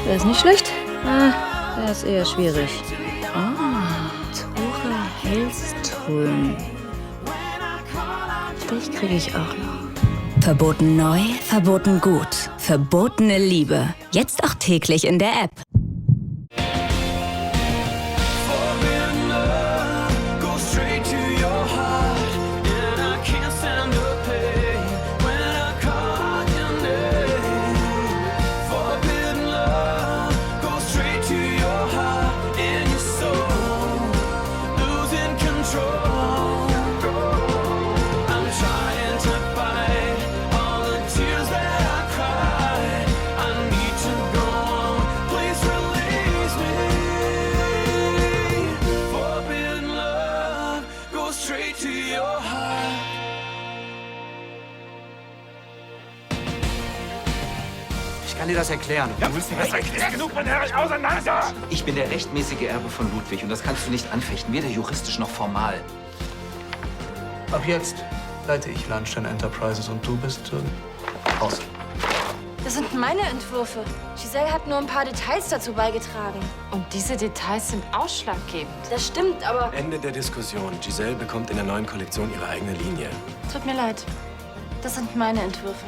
Der ist nicht schlecht. Der ist eher schwierig. Tore Hellström. Dich kriege ich auch noch. Verboten neu, verboten gut. Verbotene Liebe. Jetzt auch täglich in der App. Ich kann dir das erklären. Ja, du willst erklären genug von Herrich auseinander! Ich bin der rechtmäßige Erbe von Ludwig und das kannst du nicht anfechten, weder juristisch noch formal. Ab jetzt leite ich Lahnstein Enterprises und du bist raus. Das sind meine Entwürfe. Giselle hat nur ein paar Details dazu beigetragen. Und diese Details sind ausschlaggebend. Das stimmt, aber... Ende der Diskussion. Giselle bekommt in der neuen Kollektion ihre eigene Linie. Tut mir leid. Das sind meine Entwürfe.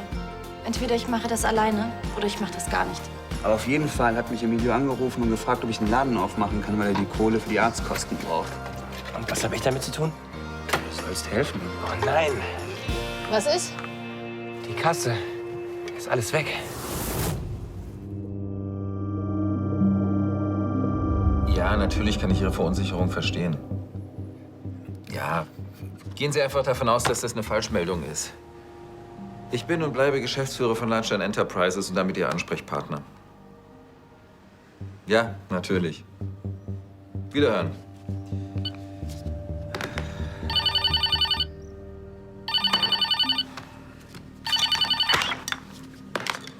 Entweder ich mache das alleine oder ich mache das gar nicht. Aber auf jeden Fall hat mich Emilio angerufen und gefragt, ob ich einen Laden aufmachen kann, weil er die Kohle für die Arztkosten braucht. Und was habe ich damit zu tun? Du sollst helfen. Oh nein, Was ist? die Kasse. Ist alles weg. Ja, natürlich kann ich Ihre Verunsicherung verstehen. Ja, gehen Sie einfach davon aus, dass das eine Falschmeldung ist. Ich bin und bleibe Geschäftsführer von Lahnstein Enterprises und damit Ihr Ansprechpartner. Ja, natürlich. Wiederhören.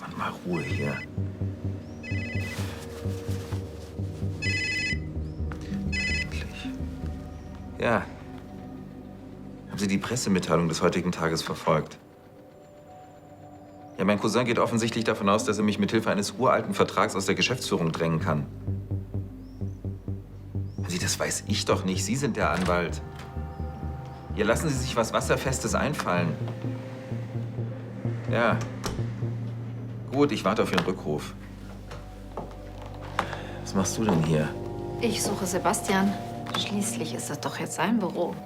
Mann, mal Ruhe hier. Endlich. Ja. Haben Sie die Pressemitteilung des heutigen Tages verfolgt? Ja, mein Cousin geht offensichtlich davon aus, dass er mich mithilfe eines uralten Vertrags aus der Geschäftsführung drängen kann. Sie, das weiß ich doch nicht. Sie sind der Anwalt. Ja, lassen Sie sich was Wasserfestes einfallen. Ja. Gut, ich warte auf Ihren Rückruf. Was machst du denn hier? Ich suche Sebastian. Schließlich ist das doch jetzt sein Büro.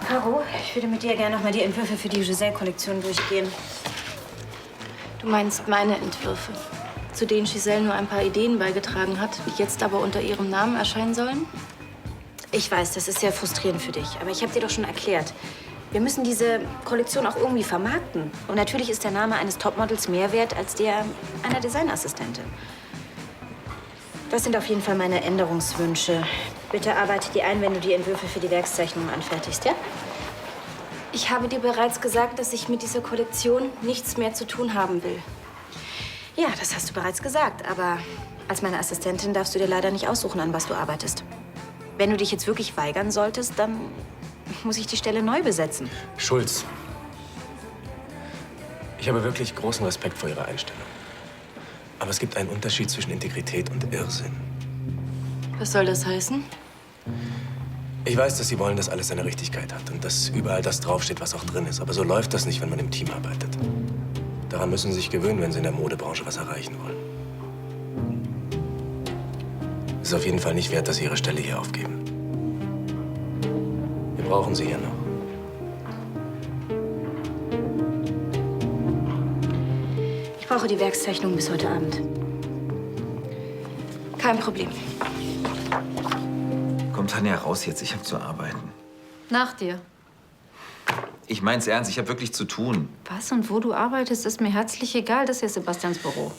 Caro, ich würde mit dir gerne noch mal die Entwürfe für die Giselle-Kollektion durchgehen. Du meinst meine Entwürfe, zu denen Giselle nur ein paar Ideen beigetragen hat, die jetzt aber unter ihrem Namen erscheinen sollen? Ich weiß, das ist sehr frustrierend für dich, aber ich habe dir doch schon erklärt. Wir müssen diese Kollektion auch irgendwie vermarkten. Und natürlich ist der Name eines Topmodels mehr wert als der einer Designassistentin. Das sind auf jeden Fall meine Änderungswünsche. Bitte arbeite die ein, wenn du die Entwürfe für die Werkszeichnungen anfertigst, ja? Ich habe dir bereits gesagt, dass ich mit dieser Kollektion nichts mehr zu tun haben will. Ja, das hast du bereits gesagt, aber als meine Assistentin darfst du dir leider nicht aussuchen, an was du arbeitest. Wenn du dich jetzt wirklich weigern solltest, dann muss ich die Stelle neu besetzen. Schulz. Ich habe wirklich großen Respekt vor Ihrer Einstellung. Aber es gibt einen Unterschied zwischen Integrität und Irrsinn. Was soll das heißen? Ich weiß, dass Sie wollen, dass alles seine Richtigkeit hat und dass überall das draufsteht, was auch drin ist. Aber so läuft das nicht, wenn man im Team arbeitet. Daran müssen Sie sich gewöhnen, wenn Sie in der Modebranche was erreichen wollen. Es ist auf jeden Fall nicht wert, dass Sie Ihre Stelle hier aufgeben. Wir brauchen Sie hier noch. Ich brauche die Werkszeichnung bis heute Abend. Kein Problem. Komm, Tanja, raus jetzt. Ich habe zu arbeiten. Nach dir. Ich mein's ernst. Ich habe wirklich zu tun. Was und wo du arbeitest, ist mir herzlich egal. Das hier ist Sebastians Büro.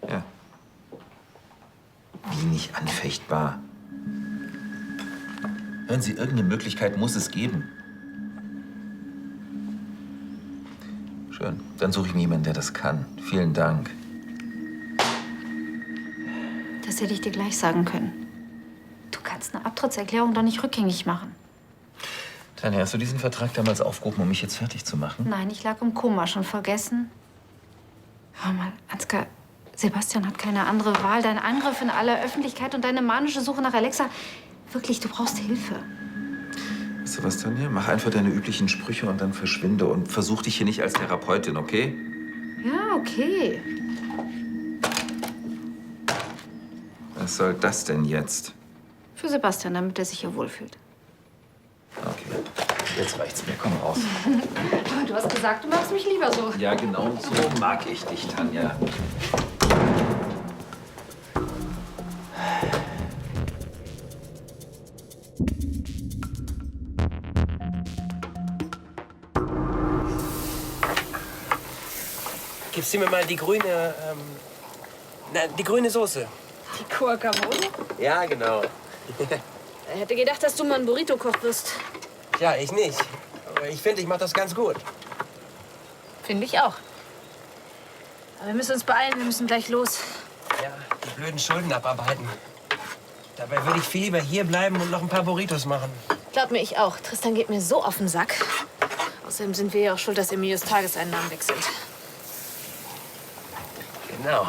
Ja. Wie nicht anfechtbar? Hören Sie, irgendeine Möglichkeit muss es geben. Schön. Dann suche ich mir jemanden, der das kann. Vielen Dank. Das hätte ich dir gleich sagen können. kannst eine Abtrittserklärung doch nicht rückgängig machen. Tanja, hast du diesen Vertrag damals aufgerufen, um mich jetzt fertig zu machen? Nein, ich lag im Koma, schon vergessen. Hör mal, Ansgar, Sebastian hat keine andere Wahl. Dein Angriff in aller Öffentlichkeit und deine manische Suche nach Alexa. Wirklich, du brauchst Hilfe. Weißt du was, Tanja? Mach einfach deine üblichen Sprüche und dann verschwinde und versuch dich hier nicht als Therapeutin, okay? Ja, okay. Was soll das denn jetzt? Für Sebastian, damit er sich hier wohlfühlt. Okay, jetzt reicht's mir. Komm raus. Aber du hast gesagt, du magst mich lieber so. Ja, genau so mag ich dich, Tanja. Gibst du mir mal die grüne, die grüne Soße? Die Guacamole? Ja, genau. Ich hätte gedacht, dass du mal ein Burrito-Koch bist. Ja, ich nicht. Aber ich finde, ich mache das ganz gut. Finde ich auch. Aber wir müssen uns beeilen, wir müssen gleich los. Ja, die blöden Schulden abarbeiten. Dabei würde ich viel lieber hier bleiben und noch ein paar Burritos machen. Glaub mir, ich auch. Tristan geht mir so auf den Sack. Außerdem sind wir ja auch schuld, dass Emilios Tageseinnahmen weg sind. Genau.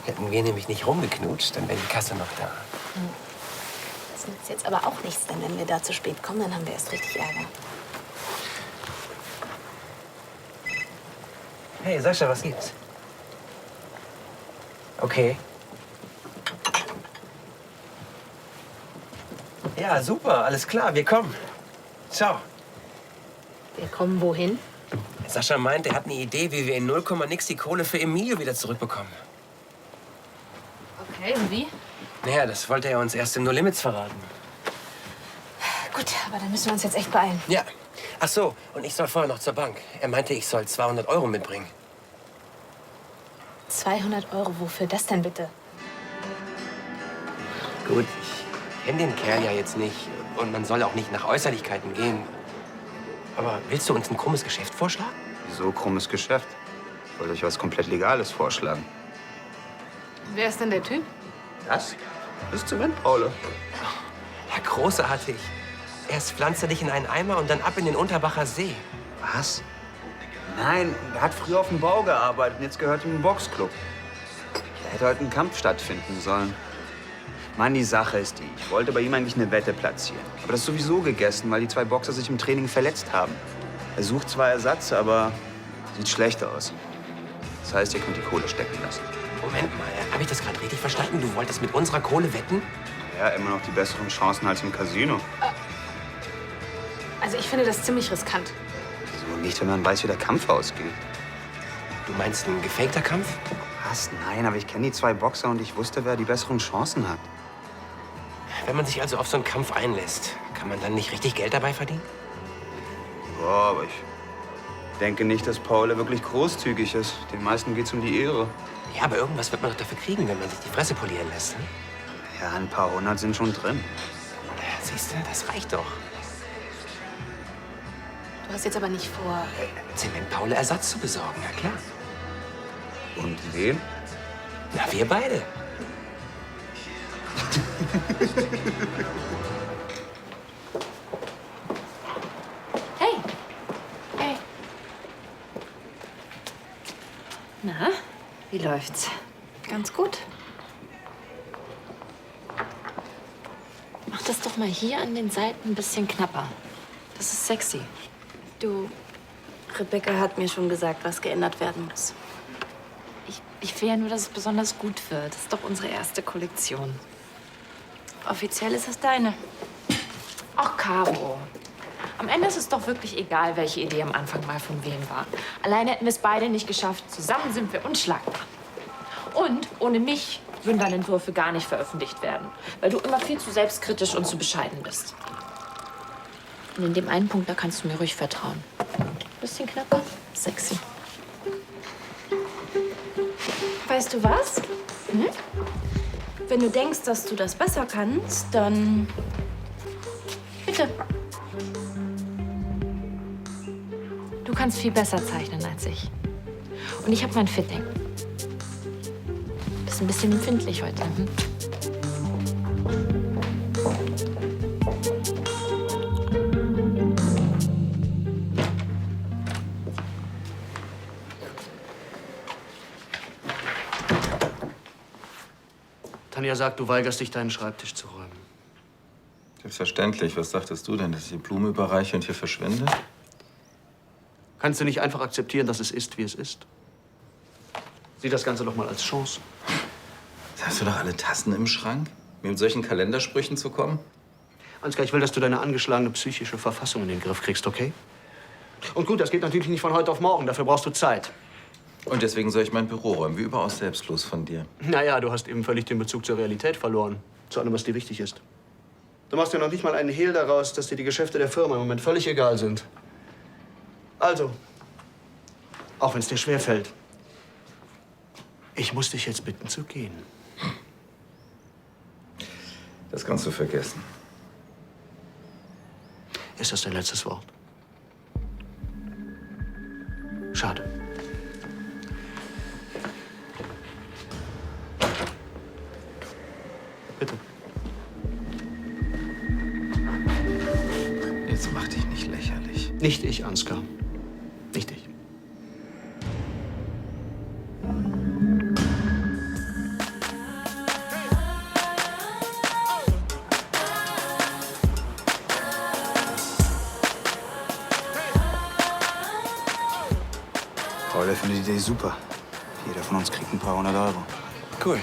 Hätten wir nämlich nicht rumgeknutscht, dann wäre die Kasse noch da. Das nützt jetzt aber auch nichts, denn wenn wir da zu spät kommen, dann haben wir erst richtig Ärger. Hey, Sascha, was gibt's? Okay. Ja, super, alles klar, wir kommen. Ciao. Wir kommen wohin? Sascha meint, er hat eine Idee, wie wir in 0, nix die Kohle für Emilio wieder zurückbekommen. Okay, und wie? Naja, das wollte er uns erst im No Limits verraten. Gut, aber dann müssen wir uns jetzt echt beeilen. Ja. Ach so, und ich soll vorher noch zur Bank. Er meinte, ich soll 200 € mitbringen. 200 €, wofür das denn bitte? Gut, ich kenne den Kerl ja jetzt nicht. Und man soll auch nicht nach Äußerlichkeiten gehen. Aber willst du uns ein krummes Geschäft vorschlagen? Wieso krummes Geschäft? Ich wollte euch was komplett Legales vorschlagen. Wer ist denn der Typ? Das? Das ist Zementpaule. Ja, großartig. Erst pflanzt er dich in einen Eimer und dann ab in den Unterbacher See. Was? Nein, er hat früher auf dem Bau gearbeitet und jetzt gehört ihm ein Boxclub. Da hätte heute ein Kampf stattfinden sollen. Mann, die Sache ist die. Ich wollte bei ihm eigentlich eine Wette platzieren. Aber das ist sowieso gegessen, weil die 2 Boxer sich im Training verletzt haben. Er sucht zwar Ersatz, aber sieht schlecht aus. Das heißt, ihr könnt die Kohle stecken lassen. Moment mal, habe ich das gerade richtig verstanden? Du wolltest mit unserer Kohle wetten? Ja, immer noch die besseren Chancen als im Casino. Also ich finde das ziemlich riskant. So nicht, wenn man weiß, wie der Kampf ausgeht. Du meinst ein gefakter Kampf? Was? Nein, aber ich kenne die 2 Boxer und ich wusste, wer die besseren Chancen hat. Wenn man sich also auf so einen Kampf einlässt, kann man dann nicht richtig Geld dabei verdienen? Ja, aber ich denke nicht, dass Paul wirklich großzügig ist. Den meisten geht's um die Ehre. Ja, aber irgendwas wird man doch dafür kriegen, wenn man sich die Fresse polieren lässt. Ne? Ja, ein paar hundert sind schon drin. Ja, siehst du, das reicht doch. Du hast jetzt aber nicht vor... Zement-Paule Ersatz zu besorgen, ja klar. Und wen? Na, wir beide. Hey! Hey! Na, wie läuft's? Ganz gut. Mach das doch mal hier an den Seiten ein bisschen knapper. Das ist sexy. Du, Rebecca hat mir schon gesagt, was geändert werden muss. Ich will ja nur, dass es besonders gut wird. Das ist doch unsere erste Kollektion. Offiziell ist es deine. Ach, Caro. Am Ende ist es doch wirklich egal, welche Idee am Anfang mal von wem war. Alleine hätten wir es beide nicht geschafft. Zusammen sind wir unschlagbar. Und ohne mich würden deine Entwürfe gar nicht veröffentlicht werden. Weil du immer viel zu selbstkritisch und zu bescheiden bist. Und in dem einen Punkt, da kannst du mir ruhig vertrauen. Bisschen knapper, sexy. Weißt du was? Wenn du denkst, dass du das besser kannst, dann bitte. Du kannst viel besser zeichnen als ich. Und ich habe mein Fitting. Bist ein bisschen empfindlich heute. Tanja sagt, du weigerst dich, deinen Schreibtisch zu räumen. Selbstverständlich. Was dachtest du denn, dass ich die Blume überreiche und hier verschwinde? Kannst du nicht einfach akzeptieren, dass es ist, wie es ist? Sieh das Ganze doch mal als Chance. Hast du doch alle Tassen im Schrank? Mir mit solchen Kalendersprüchen zu kommen? Ansgar, ich will, dass du deine angeschlagene psychische Verfassung in den Griff kriegst, okay? Und gut, das geht natürlich nicht von heute auf morgen. Dafür brauchst du Zeit. Und deswegen soll ich mein Büro räumen. Wie überaus selbstlos von dir. Naja, du hast eben völlig den Bezug zur Realität verloren. Zu allem, was dir wichtig ist. Du machst ja noch nicht mal einen Hehl daraus, dass dir die Geschäfte der Firma im Moment völlig egal sind. Also, auch wenn es dir schwerfällt, ich muss dich jetzt bitten zu gehen. Das kannst du vergessen. Ist das dein letztes Wort? Schade. Bitte. Jetzt mach dich nicht lächerlich. Nicht ich, Ansgar. Nicht ich. Paul, der findet die Idee super. Jeder von uns kriegt ein paar 100 Euro. Cool.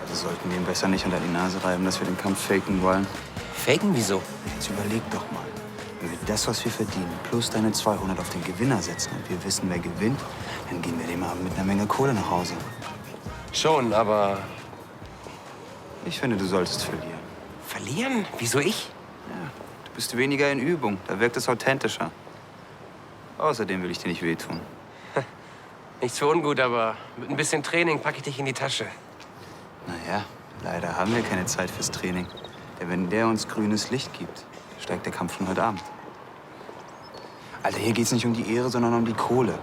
Also sollten wir ihm besser nicht unter die Nase reiben, dass wir den Kampf faken wollen. Faken? Wieso? Jetzt überleg doch mal. Wenn wir das, was wir verdienen, plus deine 200 auf den Gewinner setzen und wir wissen, wer gewinnt, dann gehen wir dem Abend mit einer Menge Kohle nach Hause. Schon, aber... Ich finde, du solltest verlieren. Verlieren? Wieso ich? Ja, du bist weniger in Übung. Da wirkt es authentischer. Außerdem will ich dir nicht wehtun. Nichts für ungut, aber mit ein bisschen Training packe ich dich in die Tasche. Naja, leider haben wir keine Zeit fürs Training. Denn wenn der uns grünes Licht gibt, steigt der Kampf schon heute Abend. Alter, hier geht's nicht um die Ehre, sondern um die Kohle.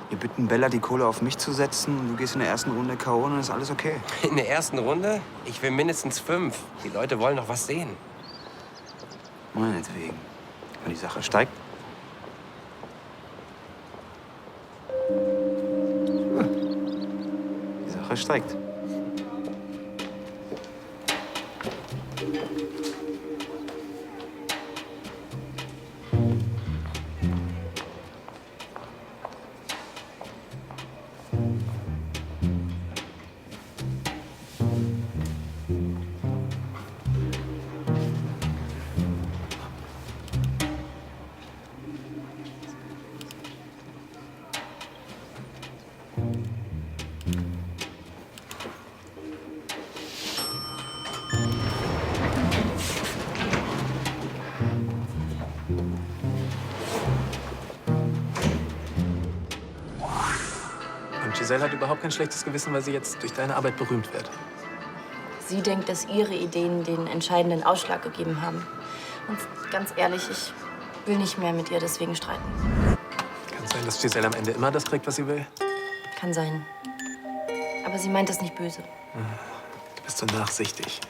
Wir bitten Bella, die Kohle auf mich zu setzen und du gehst in der ersten Runde K.O. und dann ist alles okay. In der ersten Runde? Ich will mindestens 5. Die Leute wollen noch was sehen. Meinetwegen. Wenn die Sache steigt. Die Sache steigt. Und Giselle hat überhaupt kein schlechtes Gewissen, weil sie jetzt durch deine Arbeit berühmt wird. Sie denkt, dass ihre Ideen den entscheidenden Ausschlag gegeben haben. Und ganz ehrlich, ich will nicht mehr mit ihr deswegen streiten. Kann sein, dass Giselle am Ende immer das kriegt, was sie will. Kann sein. Aber sie meint das nicht böse. Du bist so nachsichtig.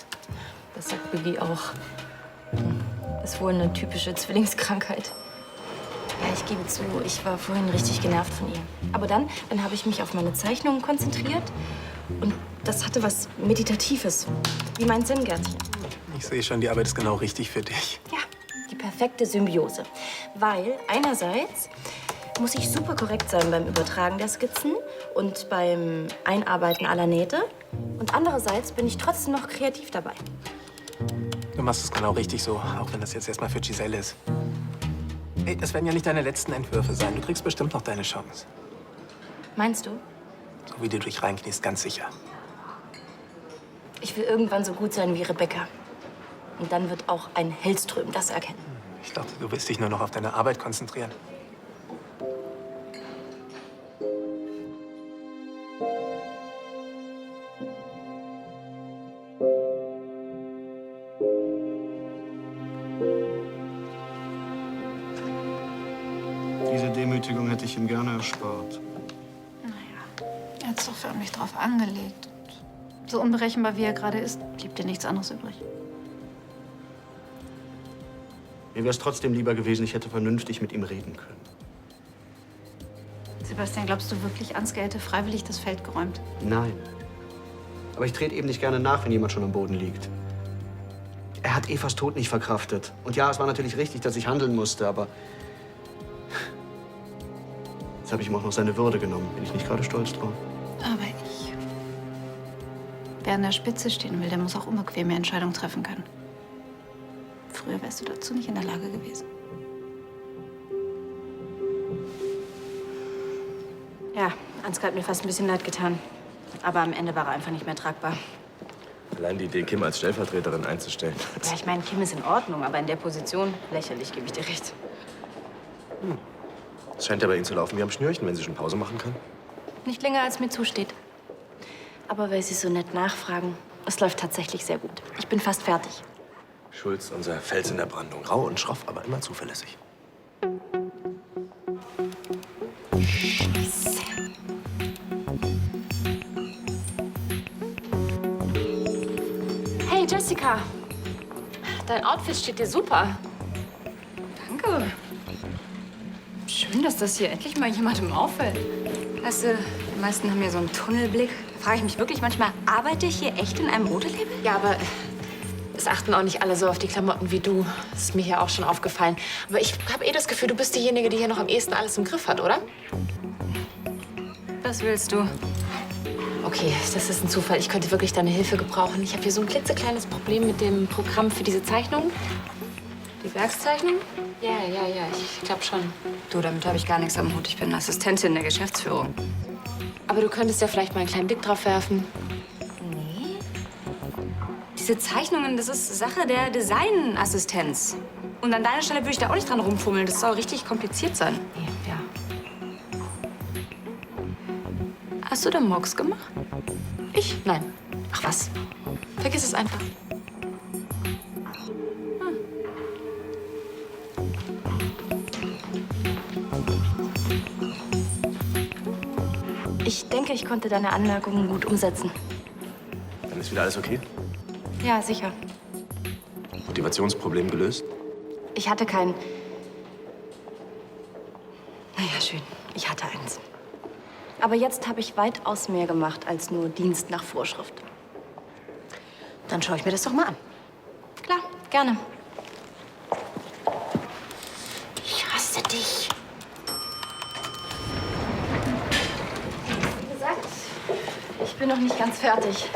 Das sagt Billy auch. Ist wohl eine typische Zwillingskrankheit. Ja, ich gebe zu, ich war vorhin richtig genervt von ihr. Aber dann habe ich mich auf meine Zeichnungen konzentriert. Und das hatte was Meditatives. Wie mein Zen-Gärtchen. Ich sehe schon, die Arbeit ist genau richtig für dich. Ja, die perfekte Symbiose. Weil einerseits muss ich super korrekt sein beim Übertragen der Skizzen und beim Einarbeiten aller Nähte. Und andererseits bin ich trotzdem noch kreativ dabei. Du machst es genau richtig so, auch wenn das jetzt erstmal für Giselle ist. Ey, das werden ja nicht deine letzten Entwürfe sein. Du kriegst bestimmt noch deine Chance. Meinst du? So wie du dich reinkniest, ganz sicher. Ich will irgendwann so gut sein wie Rebecca. Und dann wird auch ein Hellström das erkennen. Ich dachte, du willst dich nur noch auf deine Arbeit konzentrieren. Diese Demütigung hätte ich ihm gerne erspart. Er hat es doch förmlich drauf angelegt. Und so unberechenbar, wie er gerade ist, blieb dir nichts anderes übrig. Mir wäre es trotzdem lieber gewesen, ich hätte vernünftig mit ihm reden können. Sebastian, glaubst du wirklich, Ansgar hätte freiwillig das Feld geräumt? Nein. Aber ich trete eben nicht gerne nach, wenn jemand schon am Boden liegt. Er hat Evas Tod nicht verkraftet. Und ja, es war natürlich richtig, dass ich handeln musste, aber... Jetzt habe ich ihm auch noch seine Würde genommen. Bin ich nicht gerade stolz drauf? Aber wer an der Spitze stehen will, der muss auch unbequeme Entscheidungen treffen können. Früher wärst du dazu nicht in der Lage gewesen. Ja, Ansgar hat mir fast ein bisschen leid getan. Aber am Ende war er einfach nicht mehr tragbar. Allein die Idee, Kim als Stellvertreterin einzustellen. Ja, ich meine, Kim ist in Ordnung, aber in der Position lächerlich, gebe ich dir recht. Es scheint ja bei Ihnen zu laufen wie am Schnürchen, wenn Sie schon Pause machen kann. Nicht länger, als mir zusteht. Aber weil Sie so nett nachfragen, es läuft tatsächlich sehr gut. Ich bin fast fertig. Schulz, unser Fels in der Brandung. Rau und schroff, aber immer zuverlässig. Hey, Jessica. Dein Outfit steht dir super. Danke. Schön, dass das hier endlich mal jemandem auffällt. Weißt du, die meisten haben ja so einen Tunnelblick. Da frage ich mich wirklich manchmal, arbeite ich hier echt in einem Modelabel? Ja, aber es achten auch nicht alle so auf die Klamotten wie du. Das ist mir hier auch schon aufgefallen. Aber ich habe das Gefühl, du bist diejenige, die hier noch am ehesten alles im Griff hat, oder? Was willst du? Okay, das ist ein Zufall. Ich könnte wirklich deine Hilfe gebrauchen. Ich habe hier so ein klitzekleines Problem mit dem Programm für diese Zeichnung. Die Werkszeichnung? Ja, ich glaube schon. Du, damit habe ich gar nichts am Hut. Ich bin Assistentin der Geschäftsführung. Aber du könntest ja vielleicht mal einen kleinen Blick drauf werfen. Nee. Diese Zeichnungen, das ist Sache der Designassistenz. Und an deiner Stelle würde ich da auch nicht dran rumfummeln. Das soll richtig kompliziert sein. Ja. Hast du da Mocks gemacht? Ich? Nein. Ach was. Vergiss es einfach. Ich denke, ich konnte deine Anmerkungen gut umsetzen. Dann ist wieder alles okay? Ja, sicher. Motivationsproblem gelöst? Ich hatte keinen. Naja, schön. Ich hatte eins. Aber jetzt habe ich weitaus mehr gemacht als nur Dienst nach Vorschrift. Dann schaue ich mir das doch mal an. Klar, gerne. Ich hasse dich. Wie gesagt, ich bin noch nicht ganz fertig.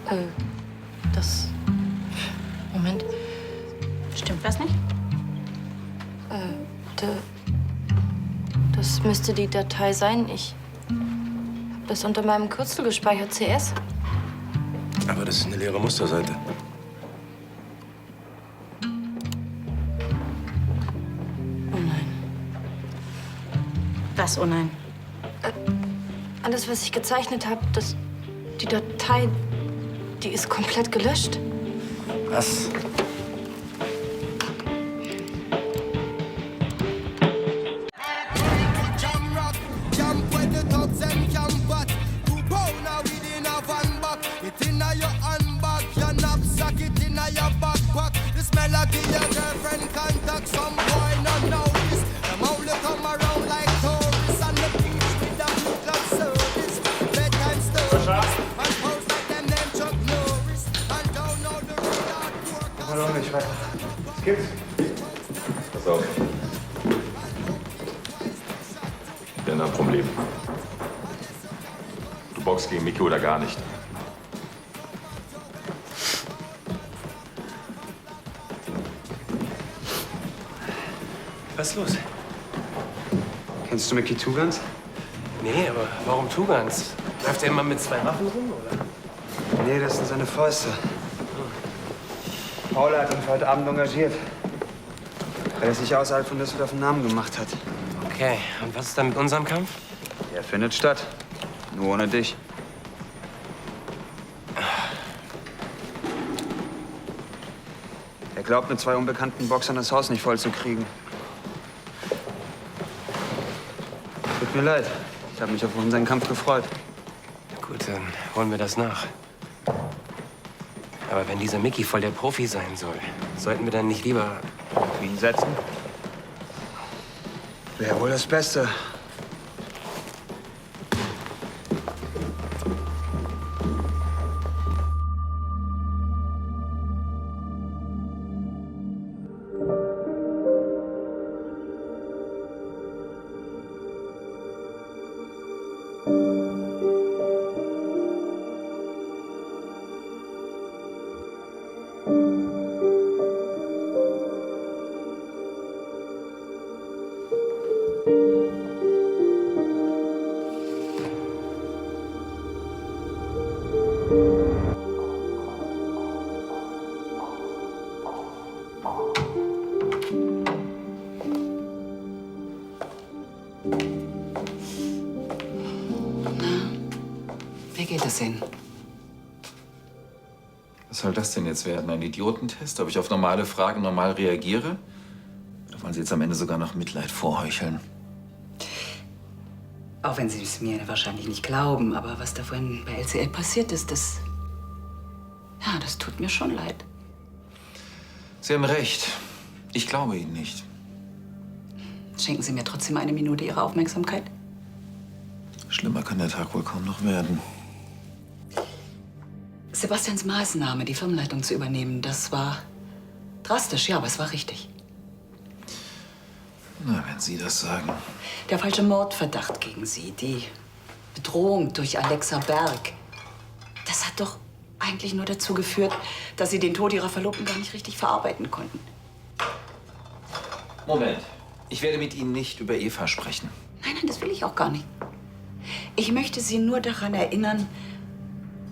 So. Das... Moment. Stimmt was nicht? Das müsste die Datei sein. Ich habe das unter meinem Kürzel gespeichert, CS. Aber das ist eine leere Musterseite. Oh nein. Was, oh nein? Alles, was ich gezeichnet habe, die Datei, die ist komplett gelöscht. Was? Hallo, nicht weiter. Was gibt's? Pass auf. Wir haben ein Problem. Du boxst gegen Miki oder gar nicht. Was ist los? Kennst du Mickey Tugans? Nee, aber warum Tugans? Läuft er immer mit 2 Waffen rum, oder? Nee, das sind seine Fäuste. Paul hat ihn für heute Abend engagiert, weil er sich außerhalb von Düsseldorf einen Namen gemacht hat. Okay, und was ist dann mit unserem Kampf? Der findet statt. Nur ohne dich. Er glaubt, mit 2 unbekannten Boxern das Haus nicht voll zu kriegen. Tut mir leid. Ich habe mich auf unseren Kampf gefreut. Gut, dann holen wir das nach. Aber wenn dieser Mickey voll der Profi sein soll, sollten wir dann nicht lieber Auf ihn setzen? Wäre wohl das Beste. Wie geht es Ihnen? Was soll das denn jetzt werden? Ein Idiotentest? Ob ich auf normale Fragen normal reagiere? Oder wollen Sie jetzt am Ende sogar noch Mitleid vorheucheln? Auch wenn Sie es mir wahrscheinlich nicht glauben, aber was da vorhin bei LCL passiert ist, das tut mir schon leid. Sie haben recht. Ich glaube Ihnen nicht. Schenken Sie mir trotzdem eine Minute Ihrer Aufmerksamkeit? Schlimmer kann der Tag wohl kaum noch werden. Sebastians Maßnahme, die Firmenleitung zu übernehmen, das war drastisch, ja, aber es war richtig. Na, wenn Sie das sagen. Der falsche Mordverdacht gegen Sie, die Bedrohung durch Alexa Berg, das hat doch eigentlich nur dazu geführt, dass Sie den Tod Ihrer Verlobten gar nicht richtig verarbeiten konnten. Moment. Ich werde mit Ihnen nicht über Eva sprechen. Nein, das will ich auch gar nicht. Ich möchte Sie nur daran erinnern,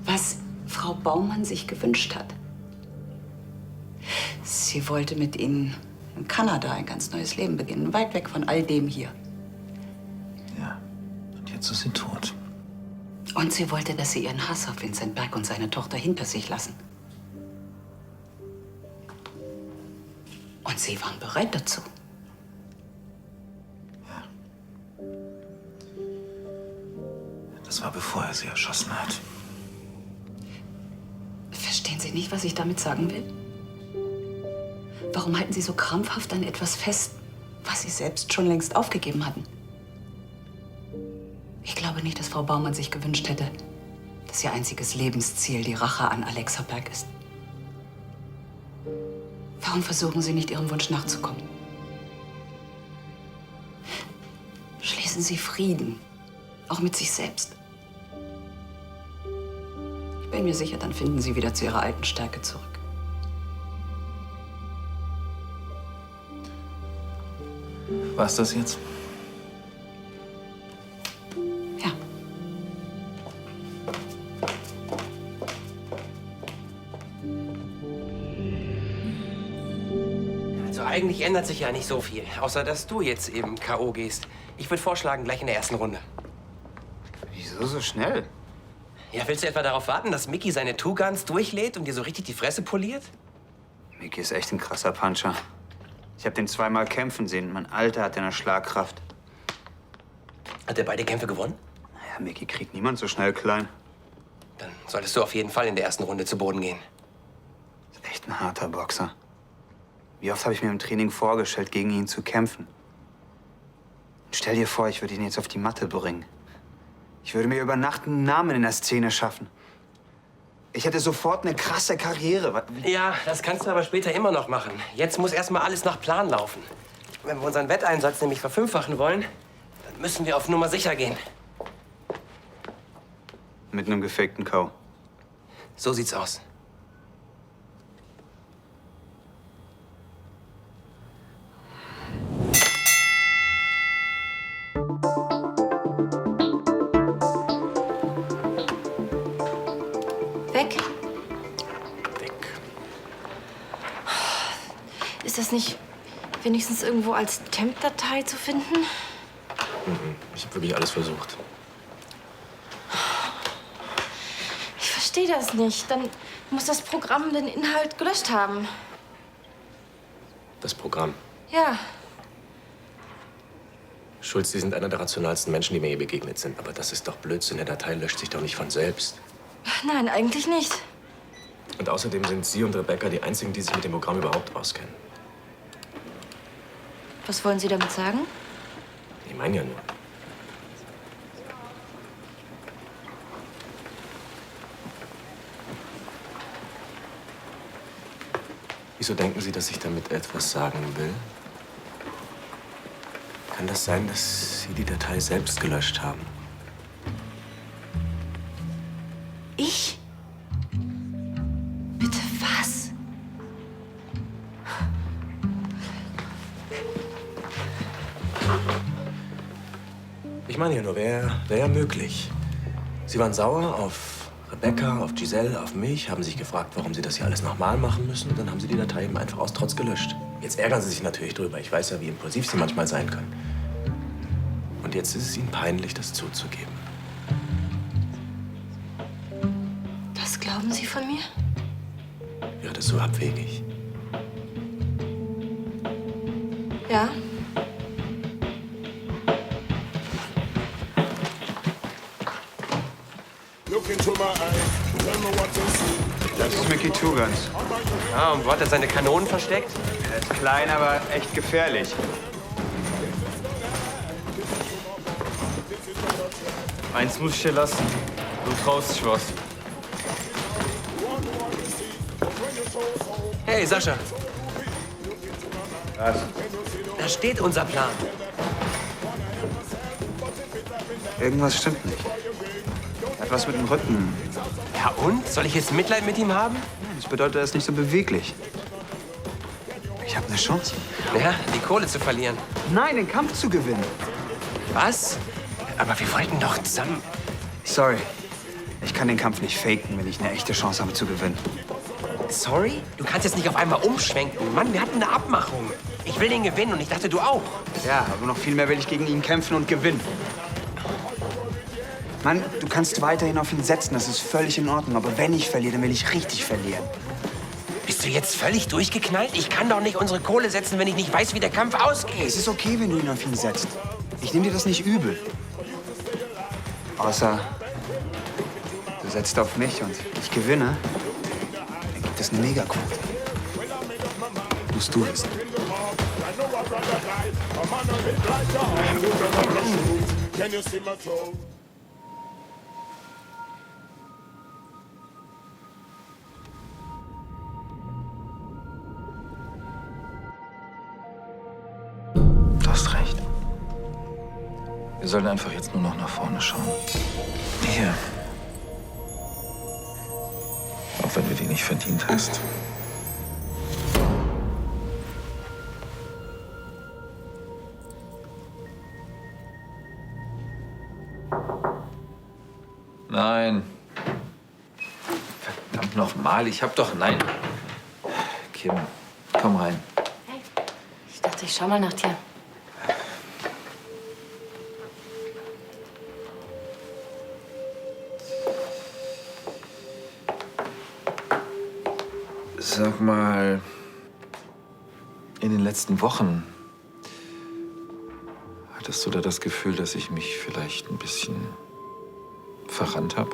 was Frau Baumann sich gewünscht hat. Sie wollte mit Ihnen in Kanada ein ganz neues Leben beginnen, weit weg von all dem hier. Ja, und jetzt ist sie tot. Und sie wollte, dass Sie Ihren Hass auf Vincent Berg und seine Tochter hinter sich lassen. Und Sie waren bereit dazu. Das war, bevor er sie erschossen hat. Verstehen Sie nicht, was ich damit sagen will? Warum halten Sie so krampfhaft an etwas fest, was Sie selbst schon längst aufgegeben hatten? Ich glaube nicht, dass Frau Baumann sich gewünscht hätte, dass ihr einziges Lebensziel die Rache an Alexa Berg ist. Warum versuchen Sie nicht, Ihrem Wunsch nachzukommen? Schließen Sie Frieden, auch mit sich selbst. Ich bin mir sicher, dann finden Sie wieder zu Ihrer alten Stärke zurück. War's das jetzt? Ja. Also eigentlich ändert sich ja nicht so viel, außer dass du jetzt eben K.O. gehst. Ich würde vorschlagen, gleich in der ersten Runde. Wieso so schnell? Ja, willst du etwa darauf warten, dass Mickey seine Two Guns durchlädt und dir so richtig die Fresse poliert? Mickey ist echt ein krasser Puncher. Ich habe den zweimal kämpfen sehen. Mein Alter hat eine Schlagkraft. Hat er beide Kämpfe gewonnen? Naja, Mickey kriegt niemand so schnell klein. Dann solltest du auf jeden Fall in der ersten Runde zu Boden gehen. Ist echt ein harter Boxer. Wie oft habe ich mir im Training vorgestellt, gegen ihn zu kämpfen? Und stell dir vor, ich würde ihn jetzt auf die Matte bringen. Ich würde mir über Nacht einen Namen in der Szene schaffen. Ich hätte sofort eine krasse Karriere. Ja, das kannst du aber später immer noch machen. Jetzt muss erst mal alles nach Plan laufen. Wenn wir unseren Wetteinsatz nämlich verfünffachen wollen, dann müssen wir auf Nummer sicher gehen. Mit einem gefakten K.O. So sieht's aus. Weg? Ist das nicht wenigstens irgendwo als Temp-Datei zu finden? Ich habe wirklich alles versucht. Ich verstehe das nicht. Dann muss das Programm den Inhalt gelöscht haben. Das Programm. Ja. Schulz, Sie sind einer der rationalsten Menschen, die mir je begegnet sind. Aber das ist doch Blödsinn. Der Datei löscht sich doch nicht von selbst. Nein, eigentlich nicht. Und außerdem sind Sie und Rebecca die einzigen, die sich mit dem Programm überhaupt auskennen. Was wollen Sie damit sagen? Ich meine ja nur. Wieso denken Sie, dass ich damit etwas sagen will? Kann das sein, dass Sie die Datei selbst gelöscht haben? Ich? Bitte was? Ich meine ja nur, wäre ja möglich. Sie waren sauer auf Rebecca, auf Giselle, auf mich, haben sich gefragt, warum Sie das hier alles nochmal machen müssen. Und dann haben Sie die Datei eben einfach aus Trotz gelöscht. Jetzt ärgern Sie sich natürlich drüber. Ich weiß ja, wie impulsiv Sie manchmal sein können. Und jetzt ist es Ihnen peinlich, das zuzugeben. Das glauben Sie von mir? Ja, das ist so abwegig. Ja. Das ist Mickey Tugans. Ah, und wo hat er seine Kanonen versteckt? Er ist klein, aber echt gefährlich. Eins muss ich dir lassen. Du traust dich was. Hey, Sascha. Was? Da steht unser Plan. Irgendwas stimmt nicht. Er hat was mit dem Rücken. Ja und? Soll ich jetzt Mitleid mit ihm haben? Das bedeutet, er ist nicht so beweglich. Ich habe eine Chance. Ja, die Kohle zu verlieren. Nein, den Kampf zu gewinnen. Was? Aber wir wollten doch zusammen... Sorry. Ich kann den Kampf nicht faken, wenn ich eine echte Chance habe zu gewinnen. Sorry? Du kannst jetzt nicht auf einmal umschwenken. Mann, wir hatten eine Abmachung. Ich will den gewinnen und ich dachte, du auch. Ja, aber noch viel mehr will ich gegen ihn kämpfen und gewinnen. Mann, du kannst weiterhin auf ihn setzen, das ist völlig in Ordnung. Aber wenn ich verliere, dann will ich richtig verlieren. Bist du jetzt völlig durchgeknallt? Ich kann doch nicht unsere Kohle setzen, wenn ich nicht weiß, wie der Kampf ausgeht. Es ist okay, wenn du ihn auf ihn setzt. Ich nehme dir das nicht übel. Außer, du setzt auf mich und ich gewinne, dann gibt es eine Megaquote. Musst du wissen. Du hast recht. Wir sollen einfach jetzt nur noch nach vorne schauen. Hier. Auch wenn du die nicht verdient hast. Nein. Verdammt nochmal, ich hab doch... Nein. Kim, komm rein. Ich dachte, ich schau mal nach dir. Sag mal, in den letzten Wochen hattest du da das Gefühl, dass ich mich vielleicht ein bisschen verrannt habe?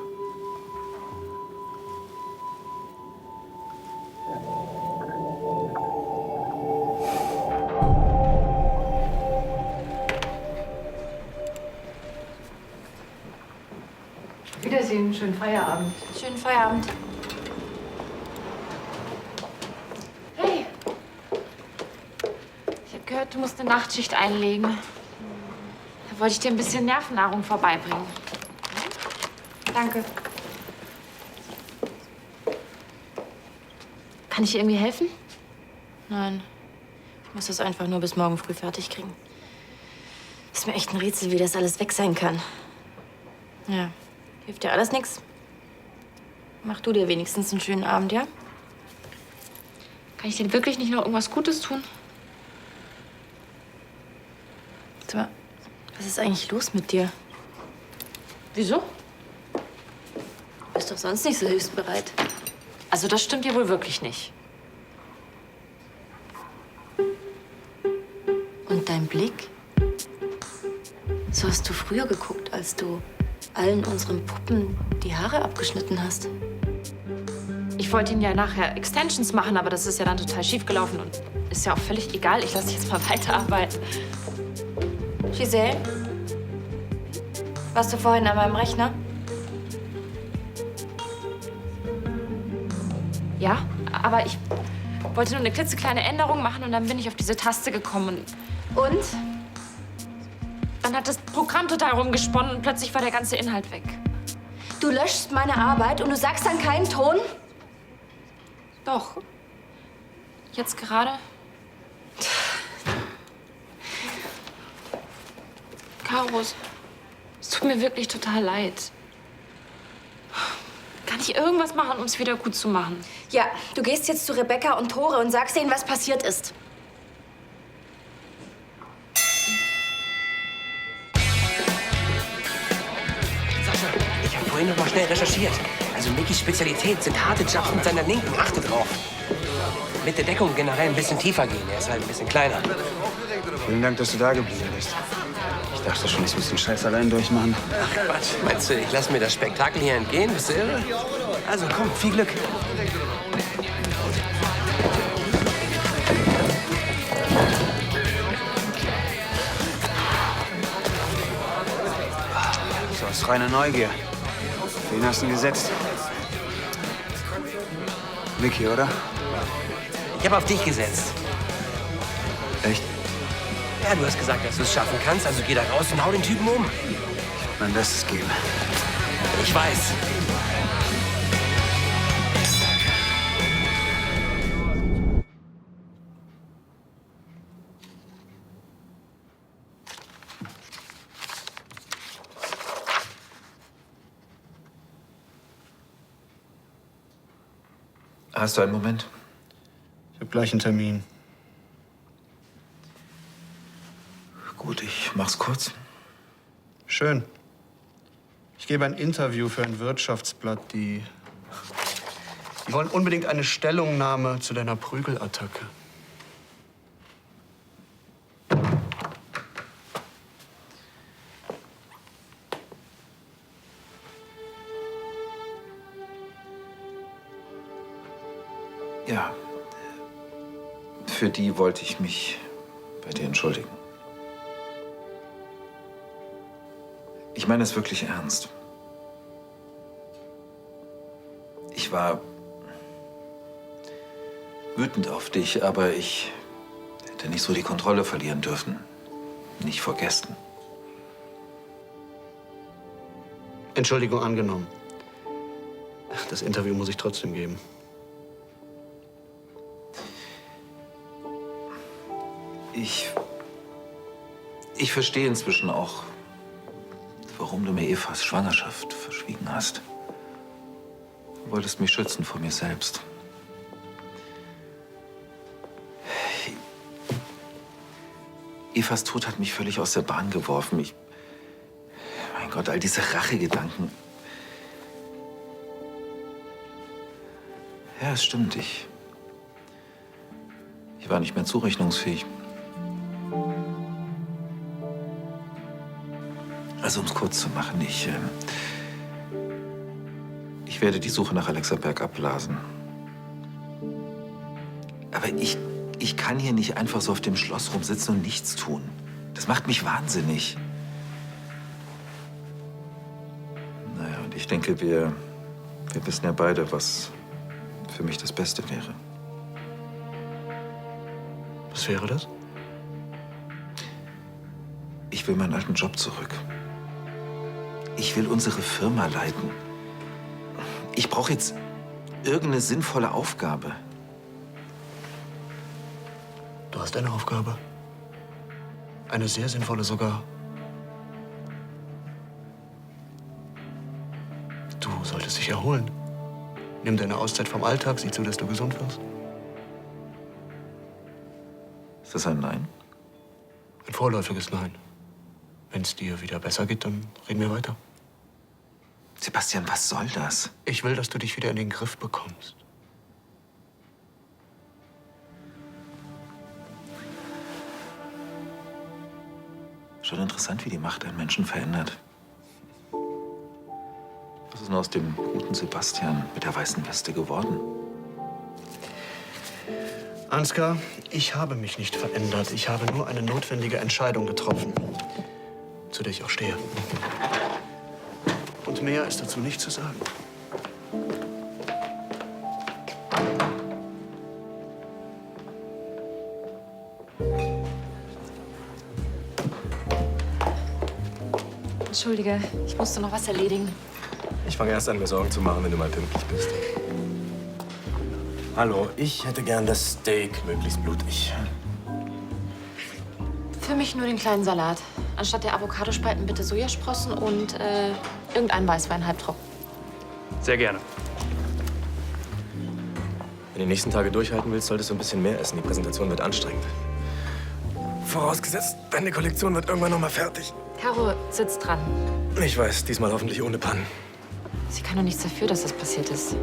Wiedersehen, schönen Feierabend. Schönen Feierabend. Hey. Ich habe gehört, du musst eine Nachtschicht einlegen. Da wollte ich dir ein bisschen Nervennahrung vorbeibringen. Danke. Kann ich dir irgendwie helfen? Nein. Ich muss das einfach nur bis morgen früh fertig kriegen. Ist mir echt ein Rätsel, wie das alles weg sein kann. Ja. Hilft dir alles nichts? Mach du dir wenigstens einen schönen Abend, ja? Kann ich dir wirklich nicht noch irgendwas Gutes tun? Sag mal, was ist eigentlich los mit dir? Wieso? Du bist doch sonst nicht so hilfsbereit. Also das stimmt ja wohl wirklich nicht. Und dein Blick? So hast du früher geguckt, als du allen unseren Puppen die Haare abgeschnitten hast. Ich wollte Ihnen ja nachher Extensions machen, aber das ist ja dann total schief gelaufen und ist ja auch völlig egal. Ich lasse dich jetzt mal weiterarbeiten. Giselle? Warst du vorhin an meinem Rechner? Ja, aber ich wollte nur eine klitzekleine Änderung machen und dann bin ich auf diese Taste gekommen. Und? Dann hat das Programm total rumgesponnen und plötzlich war der ganze Inhalt weg. Du löschst meine Arbeit und du sagst dann keinen Ton? Doch. Jetzt gerade. Karos, es tut mir wirklich total leid. Kann ich irgendwas machen, um es wieder gut zu machen? Ja, du gehst jetzt zu Rebecca und Tore und sagst ihnen, was passiert ist. Sascha, ich habe vorhin noch mal schnell recherchiert. Also Mickys Spezialität sind harte Jumps mit seiner Linken. Achte drauf. Mit der Deckung generell ein bisschen tiefer gehen. Er ist halt ein bisschen kleiner. Vielen Dank, dass du da geblieben bist. Ich dachte schon, ich muss den Scheiß allein durchmachen. Ach Quatsch, meinst du, ich lasse mir das Spektakel hier entgehen? Bist du irre? Also komm, viel Glück. So aus reiner Neugier. Wen hast du denn gesetzt? Mickey, oder? Ich habe auf dich gesetzt. Echt? Ja, du hast gesagt, dass du es schaffen kannst, also geh da raus und hau den Typen um. Ich werde mein Bestes geben. Ich weiß. Hast du einen Moment? Ich habe gleich einen Termin. Gut, ich mach's kurz. Schön. Ich gebe ein Interview für ein Wirtschaftsblatt. Die wollen unbedingt eine Stellungnahme zu deiner Prügelattacke. Ja. Für die wollte ich mich bei dir entschuldigen. Ich meine es wirklich ernst. Ich war wütend auf dich, aber ich hätte nicht so die Kontrolle verlieren dürfen. Nicht vor Gästen. Entschuldigung angenommen. Das Interview muss ich trotzdem geben. Ich verstehe inzwischen auch, warum du mir Evas Schwangerschaft verschwiegen hast. Du wolltest mich schützen vor mir selbst. Evas Tod hat mich völlig aus der Bahn geworfen. Mein Gott, all diese Rachegedanken. Ja, es stimmt. Ich war nicht mehr zurechnungsfähig. Also, um es kurz zu machen, ich werde die Suche nach Alexa Berg abblasen. Aber ich kann hier nicht einfach so auf dem Schloss rumsitzen und nichts tun. Das macht mich wahnsinnig. Naja, und ich denke, wir wissen ja beide, was für mich das Beste wäre. Was wäre das? Ich will meinen alten Job zurück. Ich will unsere Firma leiten. Ich brauche jetzt irgendeine sinnvolle Aufgabe. Du hast eine Aufgabe. Eine sehr sinnvolle sogar. Du solltest dich erholen. Nimm deine Auszeit vom Alltag, sieh zu, dass du gesund wirst. Ist das ein Nein? Ein vorläufiges Nein. Wenn es dir wieder besser geht, dann reden wir weiter. Sebastian, was soll das? Ich will, dass du dich wieder in den Griff bekommst. Schon interessant, wie die Macht einen Menschen verändert. ist nur aus dem guten Sebastian mit der weißen Weste geworden? Ansgar, ich habe mich nicht verändert. Ich habe nur eine notwendige Entscheidung getroffen, zu der ich auch stehe. Und mehr ist dazu nicht zu sagen. Entschuldige, ich musste noch was erledigen. Ich fange erst an, mir Sorgen zu machen, wenn du mal pünktlich bist. Hallo, ich hätte gern das Steak möglichst blutig. Für mich nur den kleinen Salat. Anstatt der Avocadospalten bitte Sojasprossen und irgendein Weißwein halbtrocken. Sehr gerne. Wenn du die nächsten Tage durchhalten willst, solltest du ein bisschen mehr essen. Die Präsentation wird anstrengend. Vorausgesetzt, deine Kollektion wird irgendwann noch mal fertig. Caro sitzt dran. Ich weiß, diesmal hoffentlich ohne Pannen. Sie kann doch nichts dafür, dass das passiert ist.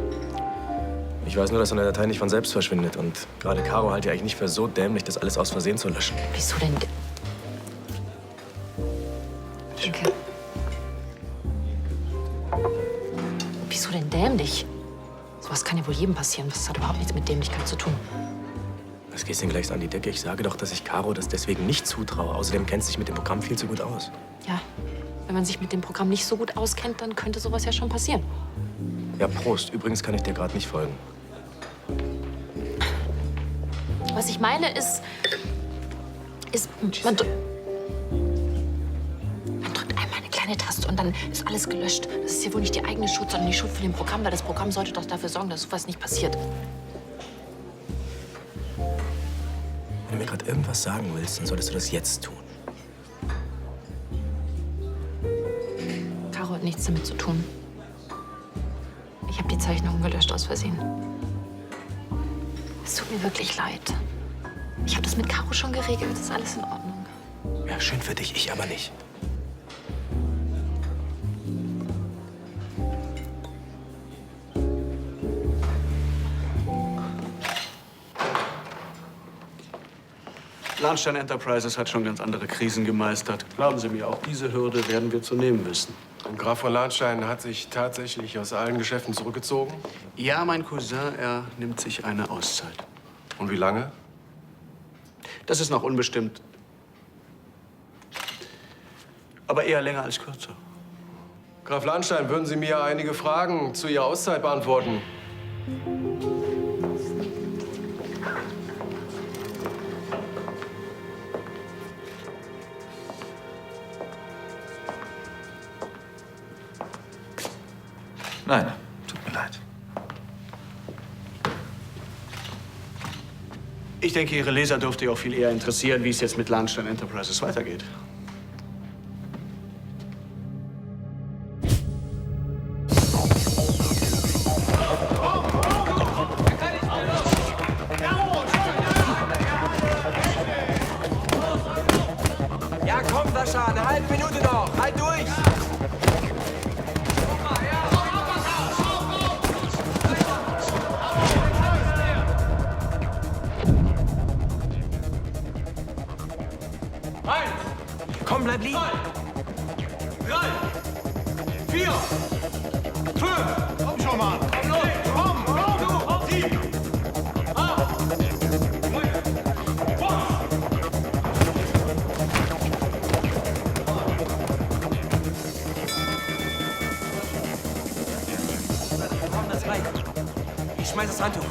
Ich weiß nur, dass so eine Datei nicht von selbst verschwindet. Und gerade Caro halte ich eigentlich nicht für so dämlich, das alles aus Versehen zu löschen. Wieso denn? Danke. Wieso denn dämlich? Sowas kann ja wohl jedem passieren. Das hat überhaupt nichts mit Dämlichkeit zu tun. Was gehst denn gleich so an die Decke? Ich sage doch, dass ich Caro das deswegen nicht zutraue. Außerdem kennt sie sich mit dem Programm viel zu gut aus. Ja, wenn man sich mit dem Programm nicht so gut auskennt, dann könnte sowas ja schon passieren. Ja, Prost. Übrigens kann ich dir gerade nicht folgen. Was ich meine ist man drückt einmal eine kleine Taste und dann ist alles gelöscht. Das ist ja wohl nicht die eigene Schuld, sondern die Schuld für dem Programm, weil das Programm sollte doch dafür sorgen, dass sowas nicht passiert. Wenn du mir gerade irgendwas sagen willst, dann solltest du das jetzt tun. Caro hat nichts damit zu tun. Ich habe die Zeichnungen gelöscht aus Versehen. Es tut mir wirklich leid. Ich habe das mit Caro schon geregelt. Das ist alles in Ordnung. Ja, schön für dich, ich aber nicht. Lahnstein Enterprises hat schon ganz andere Krisen gemeistert. Glauben Sie mir, auch diese Hürde werden wir zu nehmen wissen. Und Graf von Lahnstein hat sich tatsächlich aus allen Geschäften zurückgezogen? Ja, mein Cousin, er nimmt sich eine Auszeit. Und wie lange? Das ist noch unbestimmt. Aber eher länger als kürzer. Graf Lahnstein, würden Sie mir einige Fragen zu Ihrer Auszeit beantworten? Nein, tut mir leid. Ich denke, Ihre Leser dürfte auch viel eher interessieren, wie es jetzt mit Lahnstein Enterprises weitergeht. Ja, komm, Sascha, eine halbe Minute noch. Halt durch! Komm, bleib liegen. 3, 4, 5. Komm schon mal. Komm los. Komm, komm. 7, 8, 9, 10. Komm, das reicht. Ich schmeiß das Handtuch.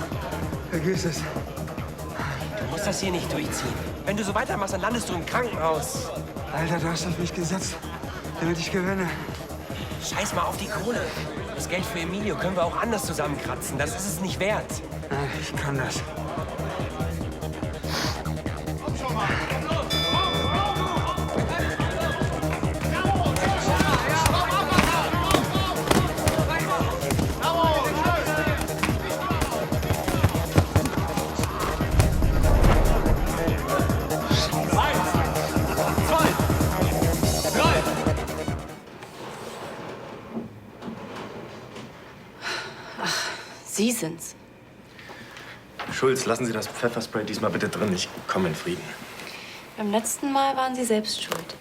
Vergiss es. Du musst das hier nicht durchziehen. Wenn du so weitermachst, dann landest du im Krankenhaus. Alter, du hast auf mich gesetzt, damit ich gewinne. Scheiß mal auf die Kohle. Das Geld für Emilio können wir auch anders zusammenkratzen. Das ist es nicht wert. Ich kann das. Sie sind's. Schulz, lassen Sie das Pfefferspray diesmal bitte drin. Ich komme in Frieden. Beim letzten Mal waren Sie selbst schuld.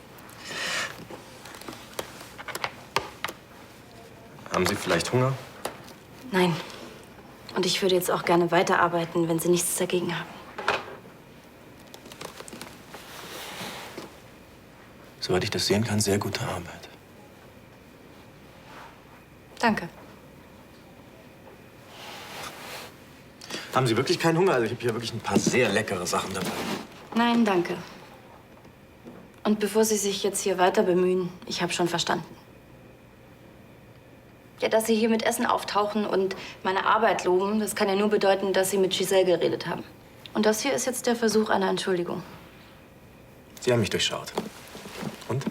Haben Sie vielleicht Hunger? Nein. Und ich würde jetzt auch gerne weiterarbeiten, wenn Sie nichts dagegen haben. Soweit ich das sehen kann, sehr gute Arbeit. Danke. Haben Sie wirklich keinen Hunger? Also ich habe hier wirklich ein paar sehr leckere Sachen dabei. Nein, danke. Und bevor Sie sich jetzt hier weiter bemühen, ich habe schon verstanden. Ja, dass Sie hier mit Essen auftauchen und meine Arbeit loben, das kann ja nur bedeuten, dass Sie mit Giselle geredet haben. Und das hier ist jetzt der Versuch einer Entschuldigung. Sie haben mich durchschaut. Und?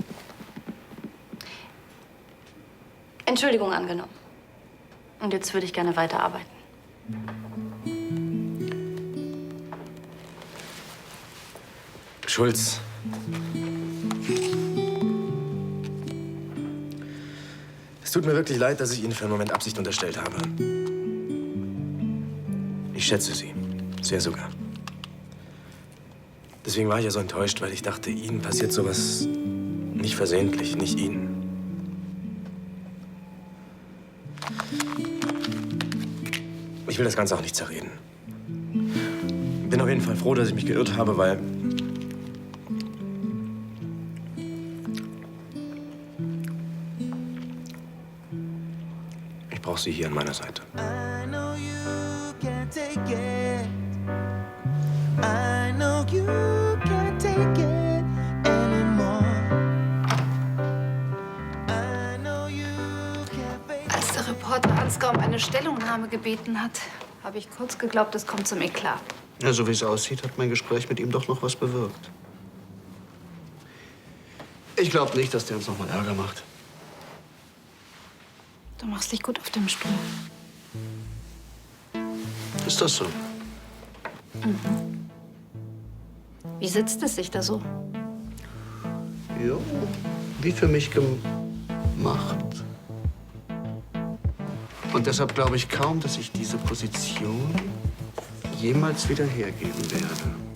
Entschuldigung angenommen. Und jetzt würde ich gerne weiterarbeiten. Schulz. Es tut mir wirklich leid, dass ich Ihnen für einen Moment Absicht unterstellt habe. Ich schätze Sie. Sehr sogar. Deswegen war ich ja so enttäuscht, weil ich dachte, Ihnen passiert sowas nicht versehentlich, nicht Ihnen. Ich will das Ganze auch nicht zerreden. Bin auf jeden Fall froh, dass ich mich geirrt habe, weil ich brauche Sie hier an meiner Seite. I know you can't take it. I know you can't take it anymore. I know you can't fake. Als der Reporter Ansgar um eine Stellungnahme gebeten hat, habe ich kurz geglaubt, es kommt zum Eklat. Ja, so wie es aussieht, hat mein Gespräch mit ihm doch noch was bewirkt. Ich glaube nicht, dass der uns noch mal Ärger macht. Du machst dich gut auf dem Stuhl. Ist das so? Mhm. Wie sitzt es sich da so? Ja, wie für mich gemacht. Und deshalb glaube ich kaum, dass ich diese Position jemals wieder hergeben werde.